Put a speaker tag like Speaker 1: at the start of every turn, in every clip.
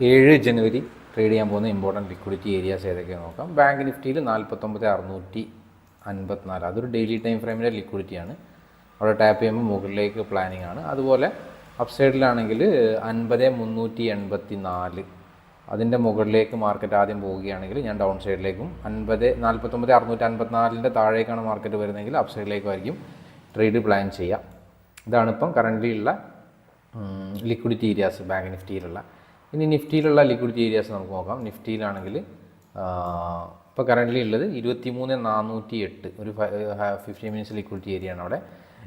Speaker 1: 7 ജനുവരി trade ചെയ്യാൻ പോകുന്ന important liquidity areas ഏതൊക്കെയാണ് നോക്കാം. ബാങ്ക് നിഫ്റ്റിയിൽ 49,654, അതൊരു ഡെയിലി ടൈം ഫ്രെയിമിലെ ലിക്വിഡിറ്റിയാണ്. അവിടെ ടാപ്പ് ചെയ്യുമ്പോൾ മുകളിലേക്ക് പ്ലാനിങ് ആണ്. അതുപോലെ അപ്സൈഡിലാണെങ്കിൽ 50,384, അതിൻ്റെ മുകളിലേക്ക് മാർക്കറ്റ് ആദ്യം പോവുകയാണെങ്കിൽ ഞാൻ ഡൗൺ സൈഡിലേക്കും, 49,654 താഴേക്കാണ് മാർക്കറ്റ് വരുന്നതെങ്കിൽ അപ്പ് സൈഡിലേക്കുമായിരിക്കും ട്രേഡ് പ്ലാൻ ചെയ്യുക. ഇതാണിപ്പം കറൻ്റ് ഉള്ള ലിക്വിഡിറ്റി ഏരിയാസ് ബാങ്ക് നിഫ്റ്റിയിലുള്ള. ഇനി നിഫ്റ്റിയിലുള്ള ലിക്വിഡിറ്റി ഏരിയാസ് നമുക്ക് നോക്കാം. നിഫ്റ്റിയിലാണെങ്കിൽ ഇപ്പോൾ കറൻ്റ് ഉള്ളത് 23,408, ഒരു 15 മിനിറ്റ്സ് ലിക്വിഡിറ്റി ഏരിയയാണ് അവിടെ.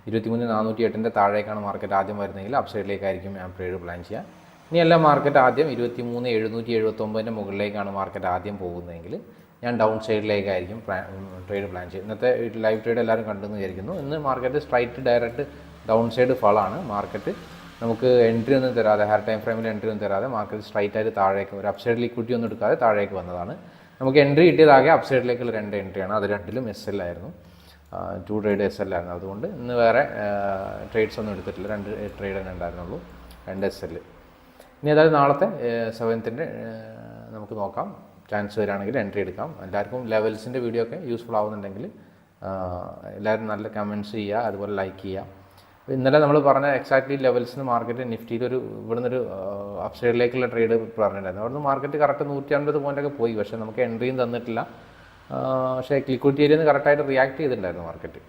Speaker 1: 23,408 താഴേക്കാണ് മാർക്കറ്റ് ആദ്യം വരുന്നതെങ്കിൽ അപ്പ് സൈഡിലേക്കായിരിക്കും ഞാൻ ട്രേഡ് പ്ലാൻ ചെയ്യുക. ഇനി എല്ലാ മാർക്കറ്റ് ആദ്യം 23,779 മുകളിലേക്കാണ് മാർക്കറ്റ് ആദ്യം പോകുന്നതെങ്കിൽ ഞാൻ ഡൗൺ സൈഡിലേക്കായിരിക്കും ട്രേഡ് പ്ലാൻ ചെയ്യുക. ഇന്നത്തെ ലൈവ് ട്രേഡ് എല്ലാവരും കണ്ടെന്ന് വിചാരിക്കുന്നു. ഇന്ന് market straight direct down side ഫളാണ്. മാർക്കറ്റ് നമുക്ക് എൻട്രി ഒന്നും തരാതെ, ഹയർ ടൈം ഫ്രെയിമിൽ എൻട്രി ഒന്നും തരാതെ മാർക്കറ്റ് സ്ട്രൈറ്റ് ആയിട്ട് താഴേക്ക്, ഒരു അപ്പ് സൈഡ് ലിക്വിഡിറ്റി ഒന്നും എടുക്കാതെ താഴേക്ക് വന്നതാണ്. നമുക്ക് എൻട്രി കിട്ടിയതാകെ അപ്പ് സൈഡിലേക്കുള്ള 2 എൻട്രിയാണ്. അത് രണ്ടിലും SL ആയിരുന്നു, 2 ട്രേഡ് SL ആയിരുന്നു. അതുകൊണ്ട് ഇന്ന് വേറെ ട്രേഡ്സ് ഒന്നും എടുത്തിട്ടില്ല, 2 ട്രേഡ് തന്നെ ഉണ്ടായിരുന്നുള്ളൂ, 2 SL. ഇനി അതായത് നാളത്തെ 7th നമുക്ക് നോക്കാം. ചാൻസ് വരികയാണെങ്കിൽ എൻട്രി എടുക്കാം. എല്ലാവർക്കും ലെവൽസിൻ്റെ വീഡിയോ ഒക്കെ യൂസ്ഫുൾ ആവുന്നുണ്ടെങ്കിൽ എല്ലാവരും നല്ല കമൻറ്റ്സ് ചെയ്യുക, അതുപോലെ ലൈക്ക് ചെയ്യുക. ഇന്നലെ നമ്മൾ പറഞ്ഞ എക്സാക്ട്ലി ലെവൽസിന് മാർക്കറ്റ് നിഫ്റ്റിയിലൊരു ഇവിടുന്നൊരു അപ്പ് സൈഡിലേക്കുള്ള ട്രേഡ് പറഞ്ഞിട്ടുണ്ടായിരുന്നു. അവിടുന്ന് മാർക്കറ്റ് കറക്റ്റ് 150 പോയിൻ്റൊക്കെ പോയി. പക്ഷേ നമുക്ക് എൻട്രിയും തന്നിട്ടില്ല. പക്ഷേ ലിക്വിഡിറ്റി ഏരിയയിൽ നിന്ന് കറക്റ്റായിട്ട് റിയാക്ട് ചെയ്തിട്ടുണ്ടായിരുന്നു മാർക്കറ്റ്.